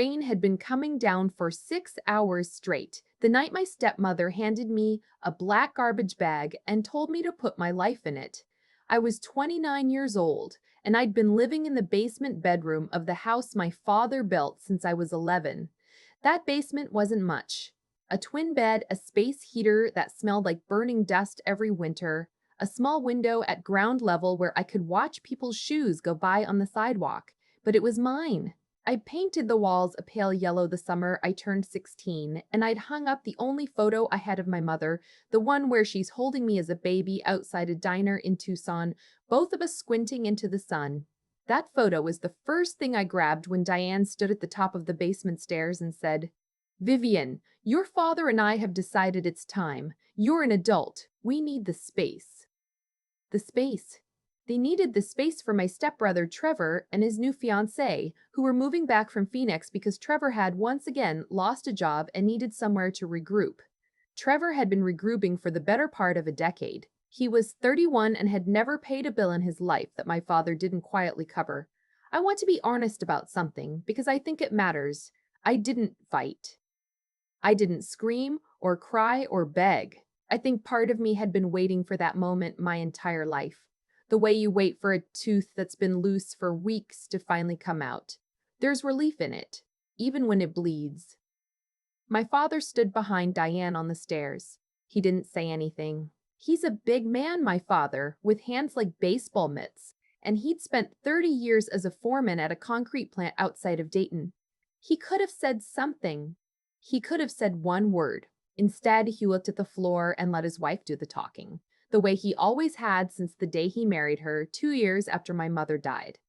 Rain had been coming down for 6 hours straight, the night my stepmother handed me a black garbage bag and told me to put my life in it. I was 29 years old, and I'd been living in the basement bedroom of the house my father built since I was 11. That basement wasn't much. A twin bed, a space heater that smelled like burning dust every winter, a small window at ground level where I could watch people's shoes go by on the sidewalk. But it was mine. I painted the walls a pale yellow the summer I turned 16, and I'd hung up the only photo I had of my mother, the one where she's holding me as a baby outside a diner in Tucson, both of us squinting into the sun. That photo was the first thing I grabbed when Diane stood at the top of the basement stairs and said, "Vivian, your father and I have decided it's time. You're an adult. We need the space." The space. They needed the space for my stepbrother Trevor and his new fiancée, who were moving back from Phoenix because Trevor had once again lost a job and needed somewhere to regroup. Trevor had been regrouping for the better part of a decade. He was 31 and had never paid a bill in his life that my father didn't quietly cover. I want to be honest about something because I think it matters. I didn't fight. I didn't scream or cry or beg. I think part of me had been waiting for that moment my entire life. The way you wait for a tooth that's been loose for weeks to finally come out. There's relief in it, even when it bleeds. My father stood behind Diane on the stairs. He didn't say anything. He's a big man, my father, with hands like baseball mitts, and he'd spent 30 years as a foreman at a concrete plant outside of Dayton. He could have said something. He could have said one word. Instead, he looked at the floor and let his wife do the talking, the way he always had since the day he married her 2 years after my mother died.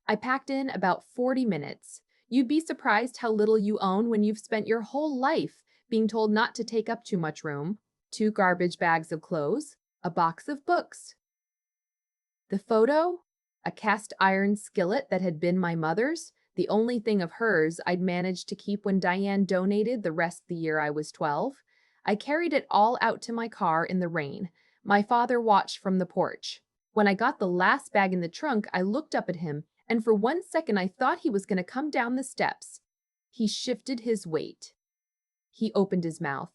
I packed in about 40 minutes. You'd be surprised how little you own when you've spent your whole life being told not to take up too much room. 2 garbage bags of clothes, a box of books. The photo? A cast iron skillet that had been my mother's, the only thing of hers I'd managed to keep when Diane donated the rest the year I was 12. I carried it all out to my car in the rain. My father watched from the porch. When I got the last bag in the trunk, I looked up at him, and for 1 second I thought he was going to come down the steps. He shifted his weight. He opened his mouth.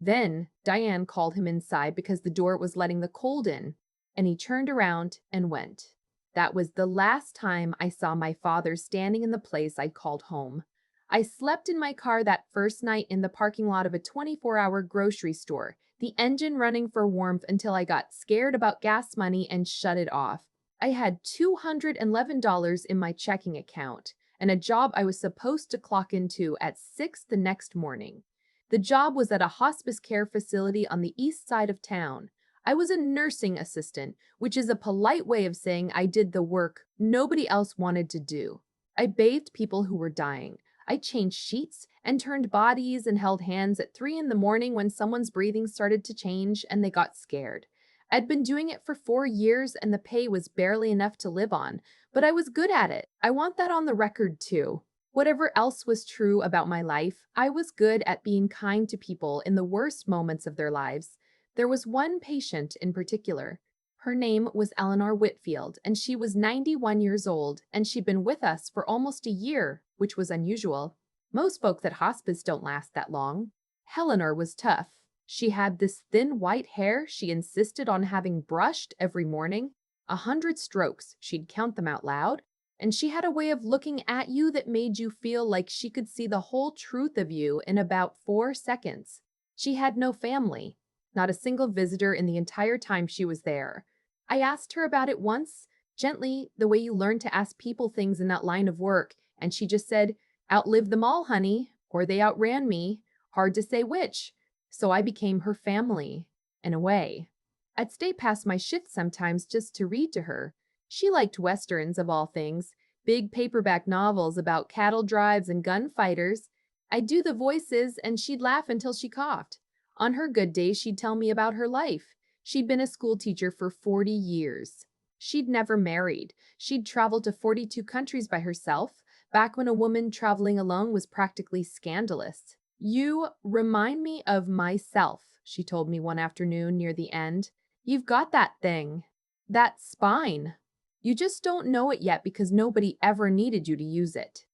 Then Diane called him inside because the door was letting the cold in, and he turned around and went. That was the last time I saw my father standing in the place I'd called home. I slept in my car that first night in the parking lot of a 24-hour grocery store, the engine running for warmth until I got scared about gas money and shut it off. I had $211 in my checking account and a job I was supposed to clock into at 6 the next morning. The job was at a hospice care facility on the east side of town. I was a nursing assistant, which is a polite way of saying I did the work nobody else wanted to do. I bathed people who were dying. I changed sheets and turned bodies and held hands at 3 in the morning when someone's breathing started to change and they got scared. I'd been doing it for 4 years and the pay was barely enough to live on, but I was good at it. I want that on the record too. Whatever else was true about my life, I was good at being kind to people in the worst moments of their lives. There was one patient in particular. Her name was Eleanor Whitfield, and she was 91 years old, and she'd been with us for almost a year, which was unusual. Most folks at hospice don't last that long. Eleanor was tough. She had this thin white hair she insisted on having brushed every morning. 100 strokes, she'd count them out loud, and she had a way of looking at you that made you feel like she could see the whole truth of you in about 4 seconds. She had no family. Not a single visitor in the entire time she was there. I asked her about it once, gently, the way you learn to ask people things in that line of work, and she just said, "Outlived them all, honey," or "They outran me. Hard to say which." So I became her family, in a way. I'd stay past my shift sometimes just to read to her. She liked westerns, of all things, big paperback novels about cattle drives and gunfighters. I'd do the voices, and she'd laugh until she coughed. On her good days, she'd tell me about her life. She'd been a school teacher for 40 years. She'd never married. She'd traveled to 42 countries by herself, back when a woman traveling alone was practically scandalous. "You remind me of myself," she told me one afternoon near the end. "You've got that thing. That spine. You just don't know it yet because nobody ever needed you to use it."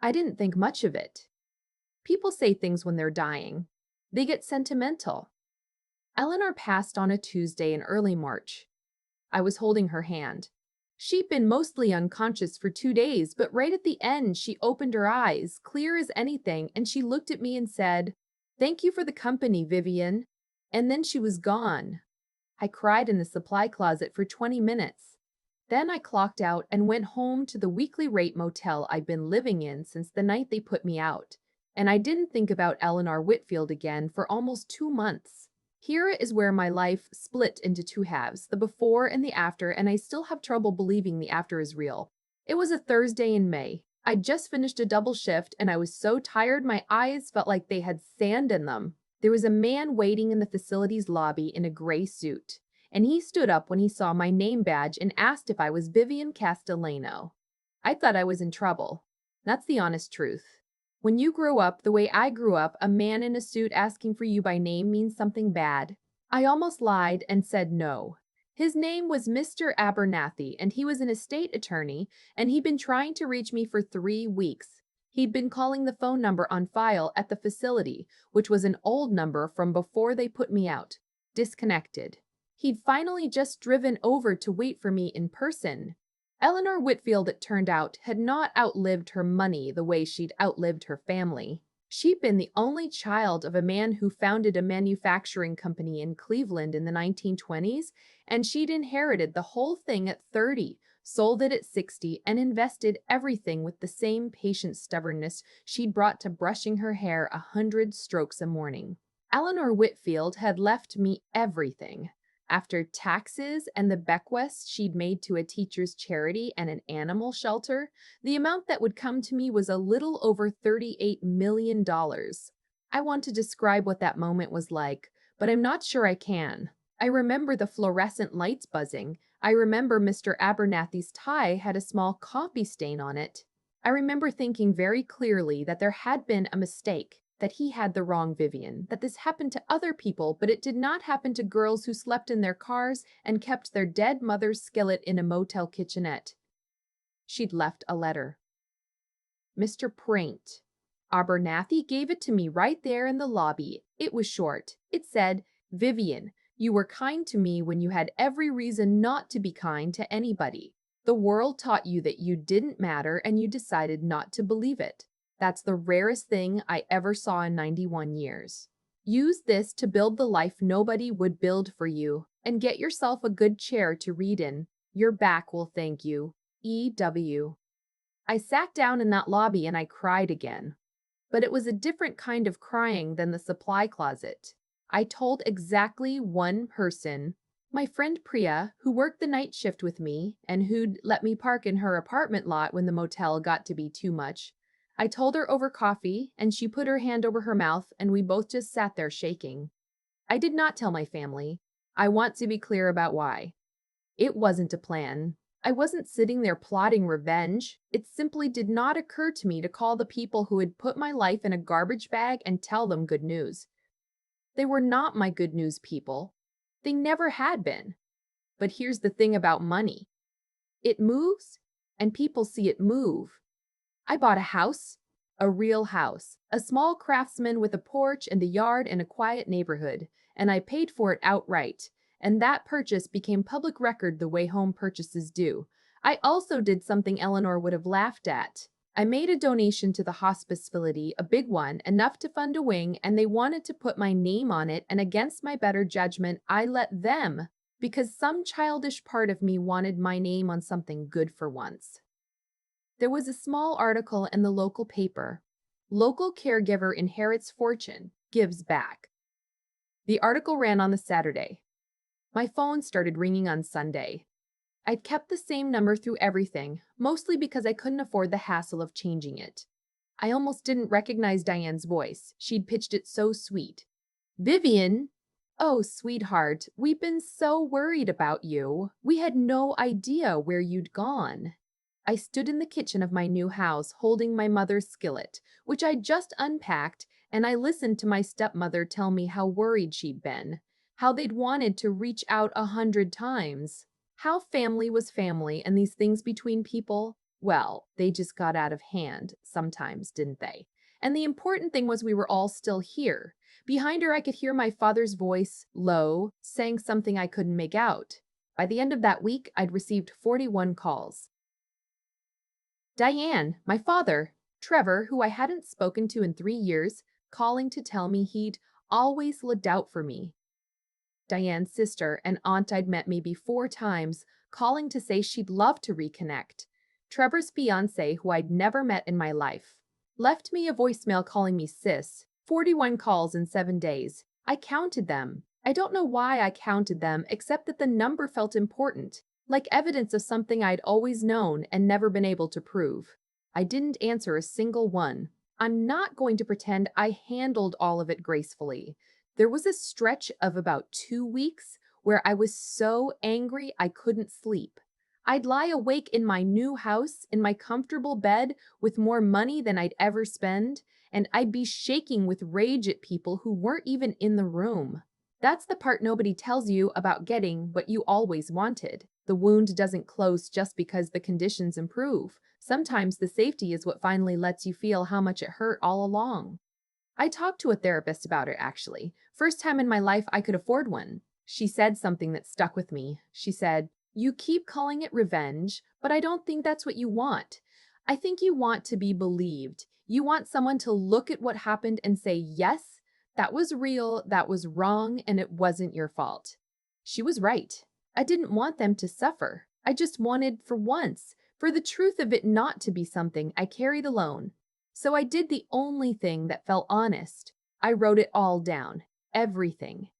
I didn't think much of it. People say things when they're dying. They get sentimental. Eleanor passed on a Tuesday in early March. I was holding her hand. She'd been mostly unconscious for 2 days, but right at the end, she opened her eyes, clear as anything, and she looked at me and said, "Thank you for the company, Vivian." And then she was gone. I cried in the supply closet for 20 minutes. Then I clocked out and went home to the weekly rate motel I'd been living in since the night they put me out. And I didn't think about Eleanor Whitfield again for almost 2 months. Here is where my life split into two halves, the before and the after, and I still have trouble believing the after is real. It was a Thursday in May. I'd just finished a double shift and I was so tired my eyes felt like they had sand in them. There was a man waiting in the facility's lobby in a gray suit, and he stood up when he saw my name badge and asked if I was Vivian Castellano. I thought I was in trouble. That's the honest truth. When you grow up the way I grew up, a man in a suit asking for you by name means something bad. I almost lied and said no. His name was Mr. Abernathy, and he was an estate attorney, and he'd been trying to reach me for 3 weeks. He'd been calling the phone number on file at the facility, which was an old number from before they put me out. Disconnected. He'd finally just driven over to wait for me in person. Eleanor Whitfield, it turned out, had not outlived her money the way she'd outlived her family. She'd been the only child of a man who founded a manufacturing company in Cleveland in the 1920s, and she'd inherited the whole thing at 30, sold it at 60, and invested everything with the same patient stubbornness she'd brought to brushing her hair 100 strokes a morning. Eleanor Whitfield had left me everything. After taxes and the bequests she'd made to a teacher's charity and an animal shelter, the amount that would come to me was a little over $38 million. I want to describe what that moment was like, but I'm not sure I can. I remember the fluorescent lights buzzing. I remember Mr. Abernathy's tie had a small coffee stain on it. I remember thinking very clearly that there had been a mistake, that he had the wrong Vivian, that this happened to other people, but it did not happen to girls who slept in their cars and kept their dead mother's skillet in a motel kitchenette. She'd left a letter. Mr. Praint. Abernathy gave it to me right there in the lobby. It was short. It said, "Vivian, you were kind to me when you had every reason not to be kind to anybody. The world taught you that you didn't matter and you decided not to believe it. That's the rarest thing I ever saw in 91 years. Use this to build the life nobody would build for you, and get yourself a good chair to read in. Your back will thank you. E.W." I sat down in that lobby and I cried again. But it was a different kind of crying than the supply closet. I told exactly one person, my friend Priya, who worked the night shift with me and who'd let me park in her apartment lot when the motel got to be too much. I told her over coffee, and she put her hand over her mouth, and we both just sat there shaking. I did not tell my family. I want to be clear about why. It wasn't a plan. I wasn't sitting there plotting revenge. It simply did not occur to me to call the people who had put my life in a garbage bag and tell them good news. They were not my good news people. They never had been. But here's the thing about money. It moves, and people see it move. I bought a house, a real house, a small craftsman with a porch and a yard in a quiet neighborhood, and I paid for it outright, and that purchase became public record the way home purchases do. I also did something Eleanor would have laughed at. I made a donation to the hospice facility, a big one, enough to fund a wing, and they wanted to put my name on it, and against my better judgment, I let them, because some childish part of me wanted my name on something good for once. There was a small article in the local paper. Local caregiver inherits fortune, gives back. The article ran on the Saturday. My phone started ringing on Sunday. I'd kept the same number through everything, mostly because I couldn't afford the hassle of changing it. I almost didn't recognize Diane's voice. She'd pitched it so sweet. "Vivian! Oh, sweetheart, we've been so worried about you. We had no idea where you'd gone." I stood in the kitchen of my new house holding my mother's skillet, which I'd just unpacked, and I listened to my stepmother tell me how worried she'd been, how they'd wanted to reach out 100 times, how family was family and these things between people, Well, they just got out of hand sometimes, didn't they? And the important thing was we were all still here. Behind her, I could hear my father's voice, low, saying something I couldn't make out. By the end of that week, I'd received 41 calls. Diane, my father, Trevor, who I hadn't spoken to in 3 years, calling to tell me he'd always looked out for me. Diane's sister, an aunt I'd met maybe 4 times, calling to say she'd love to reconnect. Trevor's fiance, who I'd never met in my life, left me a voicemail calling me sis. 41 calls in 7 days. I counted them. I don't know why I counted them, except that the number felt important, like evidence of something I'd always known and never been able to prove. I didn't answer a single one. I'm not going to pretend I handled all of it gracefully. There was a stretch of about 2 weeks where I was so angry I couldn't sleep. I'd lie awake in my new house, in my comfortable bed, with more money than I'd ever spend, and I'd be shaking with rage at people who weren't even in the room. That's the part nobody tells you about getting what you always wanted. The wound doesn't close just because the conditions improve. Sometimes the safety is what finally lets you feel how much it hurt all along. I talked to a therapist about it, actually. First time in my life I could afford one. She said something that stuck with me. She said, "You keep calling it revenge, but I don't think that's what you want. I think you want to be believed. You want someone to look at what happened and say, yes, that was real, that was wrong, and it wasn't your fault." She was right. I didn't want them to suffer. I just wanted, for once, for the truth of it not to be something I carried alone. So I did the only thing that felt honest. I wrote it all down. Everything.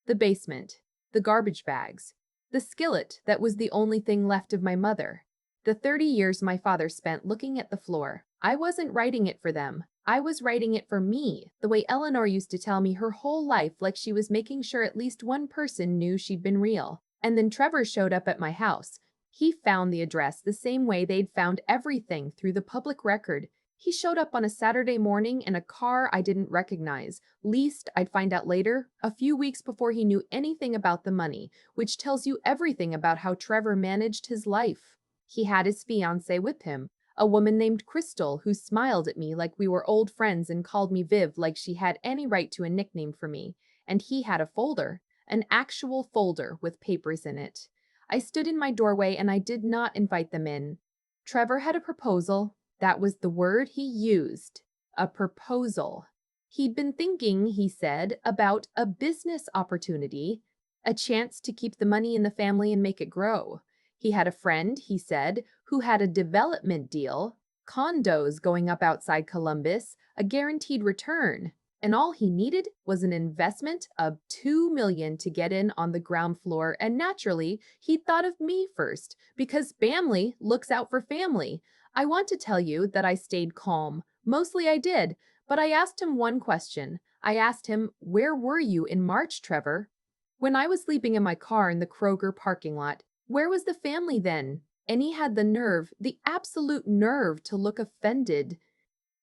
The basement. The garbage bags. The skillet that was the only thing left of my mother. The 30 years my father spent looking at the floor. I wasn't writing it for them. I was writing it for me, the way Eleanor used to tell me her whole life, like she was making sure at least one person knew she'd been real. And then Trevor showed up at my house. He found the address the same way they'd found everything, through the public record. He showed up on a Saturday morning in a car I didn't recognize, least I'd find out later, a few weeks before he knew anything about the money, which tells you everything about how Trevor managed his life. He had his fiancée with him, a woman named Crystal, who smiled at me like we were old friends and called me Viv like she had any right to a nickname for me. And he had a folder, an actual folder with papers in it. I stood in my doorway and I did not invite them in. Trevor had a proposal. That was the word he used. A proposal. He'd been thinking, he said, about a business opportunity, a chance to keep the money in the family and make it grow. He had a friend, he said, who had a development deal, condos going up outside Columbus, a guaranteed return, and all he needed was an investment of $2 million to get in on the ground floor, and naturally, he thought of me first, because family looks out for family. I want to tell you that I stayed calm. Mostly I did, but I asked him one question. I asked him, "Where were you in March, Trevor?" When I was sleeping in my car in the Kroger parking lot, where was the family then? And he had the nerve, the absolute nerve, to look offended.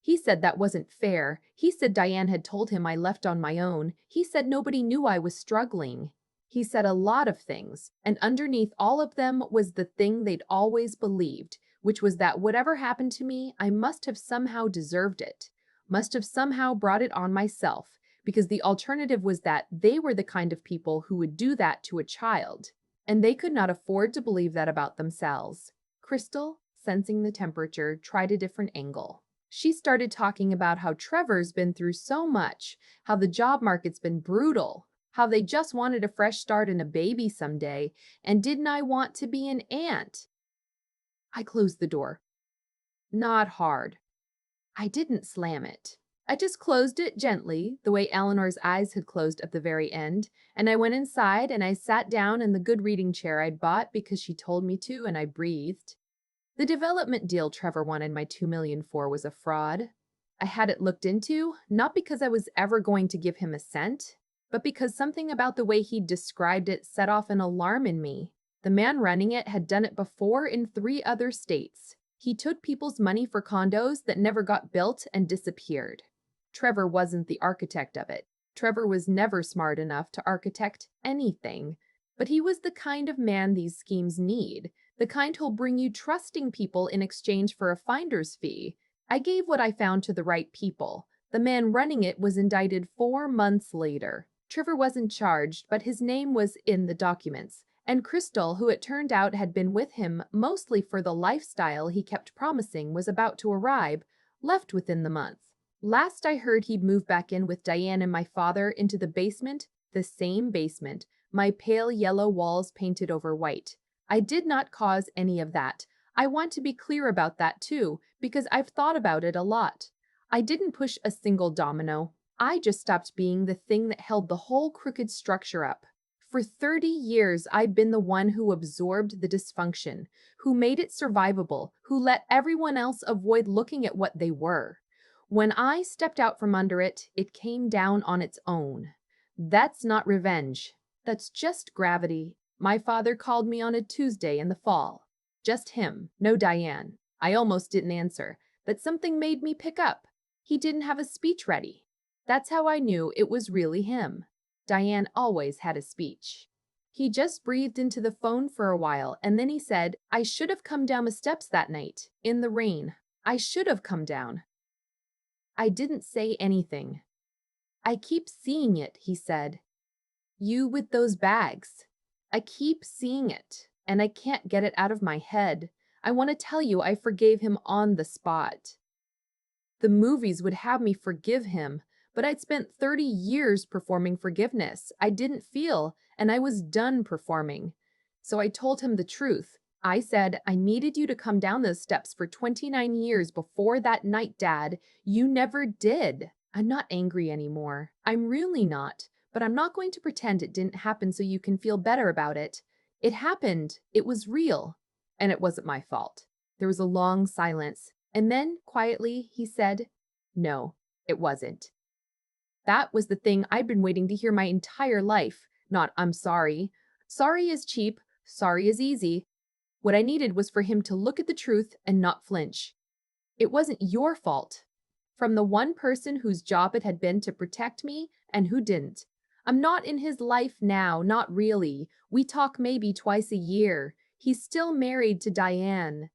He said that wasn't fair. He said Diane had told him I left on my own. He said nobody knew I was struggling. He said a lot of things, and underneath all of them was the thing they'd always believed, which was that whatever happened to me, I must have somehow deserved it, must have somehow brought it on myself, because the alternative was that they were the kind of people who would do that to a child. And they could not afford to believe that about themselves. Crystal, sensing the temperature, tried a different angle. She started talking about how Trevor's been through so much, how the job market's been brutal, how they just wanted a fresh start and a baby someday, and didn't I want to be an aunt? I closed the door. Not hard. I didn't slam it. I just closed it gently, the way Eleanor's eyes had closed at the very end, and I went inside and I sat down in the good reading chair I'd bought because she told me to, and I breathed. The development deal Trevor wanted my $2 million for was a fraud. I had it looked into, not because I was ever going to give him a cent, but because something about the way he'd described it set off an alarm in me. The man running it had done it before in 3 other states. He took people's money for condos that never got built and disappeared. Trevor wasn't the architect of it. Trevor was never smart enough to architect anything. But he was the kind of man these schemes need. the kind who'll bring you trusting people in exchange for a finder's fee. I gave what I found to the right people. The man running it was indicted 4 months later. Trevor wasn't charged, but his name was in the documents. And Crystal, who it turned out had been with him mostly for the lifestyle he kept promising was about to arrive, left within the month. Last I heard he'd moved back in with Diane and my father into the basement, the same basement, my pale yellow walls painted over white. I did not cause any of that. I want to be clear about that too, because I've thought about it a lot. I didn't push a single domino. I just stopped being the thing that held the whole crooked structure up. For 30 years, I've been the one who absorbed the dysfunction, who made it survivable, who let everyone else avoid looking at what they were. When I stepped out from under it, it came down on its own. That's not revenge. That's just gravity. My father called me on a Tuesday in the fall. Just him, no Diane. I almost didn't answer, but something made me pick up. He didn't have a speech ready. That's how I knew it was really him. Diane always had a speech. He just breathed into the phone for a while, and then he said, I should have come down the steps that night, in the rain. I should have come down. I didn't say anything. I keep seeing it, he said. You with those bags. I keep seeing it, and I can't get it out of my head. I want to tell you I forgave him on the spot. The movies would have me forgive him, but I'd spent 30 years performing forgiveness. I didn't feel, and I was done performing. So I told him the truth. I said, I needed you to come down those steps for 29 years before that night, Dad. You never did. I'm not angry anymore. I'm really not. But I'm not going to pretend it didn't happen so you can feel better about it. It happened. It was real. And it wasn't my fault. There was a long silence. And then, quietly, he said, no, it wasn't. That was the thing I'd been waiting to hear my entire life. Not, I'm sorry. Sorry is cheap. Sorry is easy. What I needed was for him to look at the truth and not flinch. It wasn't your fault. From the one person whose job it had been to protect me and who didn't. I'm not in his life now, not really. We talk maybe twice a year. He's still married to Diane.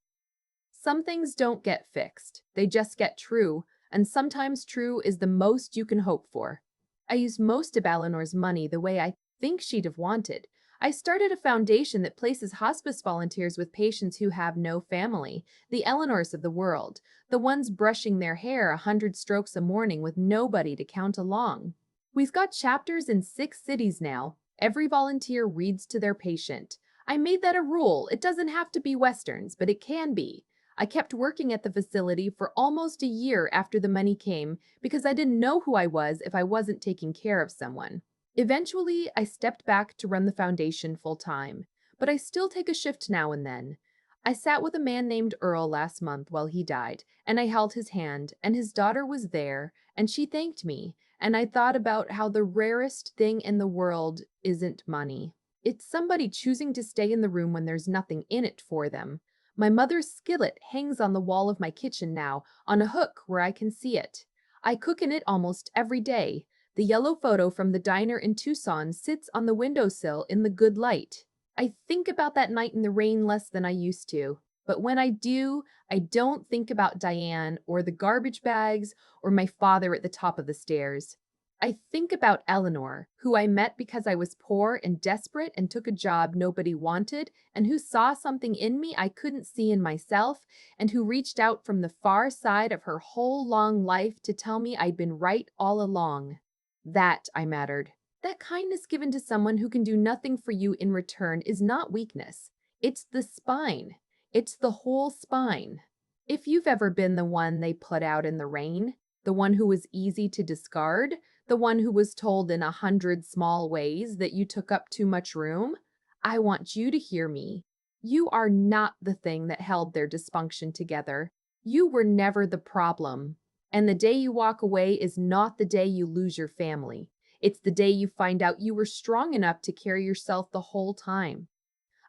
Some things don't get fixed. They just get true, and sometimes true is the most you can hope for. I used most of Eleanor's money the way I think she'd have wanted. I started a foundation that places hospice volunteers with patients who have no family, the Eleanors of the world, the ones brushing their hair 100 strokes a morning with nobody to count along. We've got chapters in 6 cities now. Every volunteer reads to their patient. I made that a rule. It doesn't have to be Westerns, but it can be. I kept working at the facility for almost a year after the money came because I didn't know who I was if I wasn't taking care of someone. Eventually, I stepped back to run the foundation full-time, but I still take a shift now and then. I sat with a man named Earl last month while he died, and I held his hand, and his daughter was there, and she thanked me, and I thought about how the rarest thing in the world isn't money. It's somebody choosing to stay in the room when there's nothing in it for them. My mother's skillet hangs on the wall of my kitchen now, on a hook where I can see it. I cook in it almost every day. The yellow photo from the diner in Tucson sits on the windowsill in the good light. I think about that night in the rain less than I used to. But when I do, I don't think about Diane or the garbage bags or my father at the top of the stairs. I think about Eleanor, who I met because I was poor and desperate and took a job nobody wanted, and who saw something in me I couldn't see in myself, and who reached out from the far side of her whole long life to tell me I'd been right all along. That I mattered. That kindness given to someone who can do nothing for you in return is not weakness. It's the spine. It's the whole spine. If you've ever been the one they put out in the rain, the one who was easy to discard, the one who was told in 100 small ways that you took up too much room, I want you to hear me. You are not the thing that held their dysfunction together. You were never the problem. And the day you walk away is not the day you lose your family. It's the day you find out you were strong enough to carry yourself the whole time.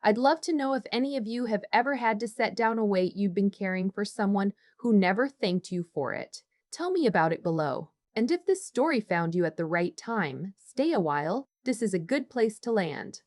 I'd love to know if any of you have ever had to set down a weight you've been carrying for someone who never thanked you for it. Tell me about it below. And if this story found you at the right time, stay a while. This is a good place to land.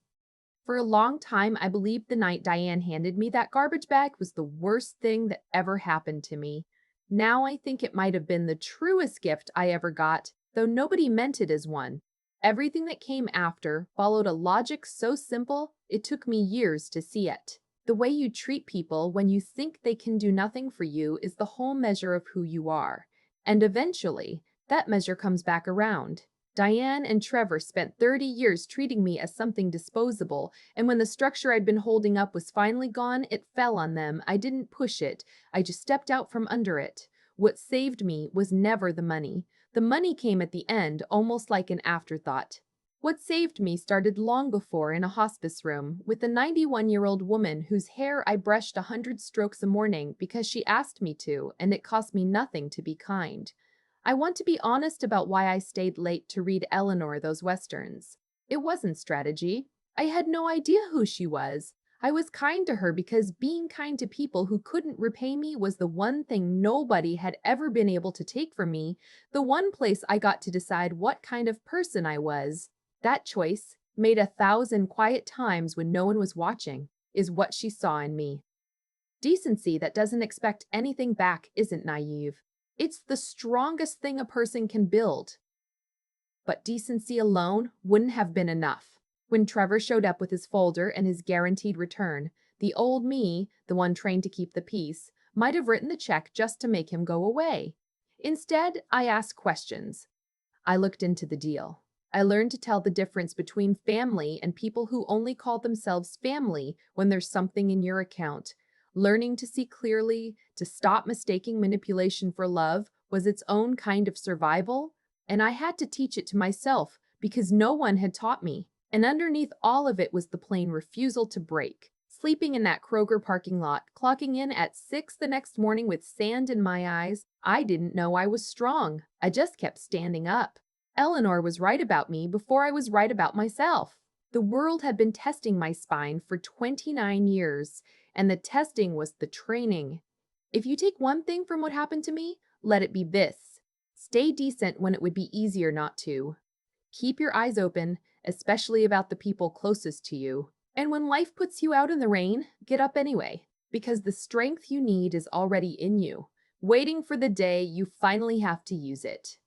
For a long time, I believed the night Diane handed me that garbage bag was the worst thing that ever happened to me. Now I think it might have been the truest gift I ever got, though nobody meant it as one. Everything that came after followed a logic so simple, it took me years to see it. The way you treat people when you think they can do nothing for you is the whole measure of who you are. And eventually, that measure comes back around. Diane and Trevor spent 30 years treating me as something disposable, and when the structure I'd been holding up was finally gone, it fell on them. I didn't push it, I just stepped out from under it. What saved me was never the money. The money came at the end, almost like an afterthought. What saved me started long before in a hospice room with a 91-year-old woman whose hair I brushed 100 strokes a morning because she asked me to, and it cost me nothing to be kind. I want to be honest about why I stayed late to read Eleanor those westerns. It wasn't strategy. I had no idea who she was. I was kind to her because being kind to people who couldn't repay me was the one thing nobody had ever been able to take from me, the one place I got to decide what kind of person I was. That choice, made 1,000 quiet times when no one was watching, is what she saw in me. Decency that doesn't expect anything back isn't naive. It's the strongest thing a person can build. But decency alone wouldn't have been enough. When Trevor showed up with his folder and his guaranteed return, the old me, the one trained to keep the peace, might have written the check just to make him go away. Instead, I asked questions. I looked into the deal. I learned to tell the difference between family and people who only call themselves family when there's something in your account. Learning to see clearly, to stop mistaking manipulation for love, was its own kind of survival, and I had to teach it to myself because no one had taught me. And underneath all of it was the plain refusal to break. Sleeping in that Kroger parking lot, clocking in at 6 the next morning with sand in my eyes, I didn't know I was strong. I just kept standing up. Eleanor was right about me before I was right about myself. The world had been testing my spine for 29 years, and the testing was the training. If you take one thing from what happened to me, let it be this. Stay decent when it would be easier not to. Keep your eyes open, especially about the people closest to you. And when life puts you out in the rain, get up anyway, because the strength you need is already in you, waiting for the day you finally have to use it.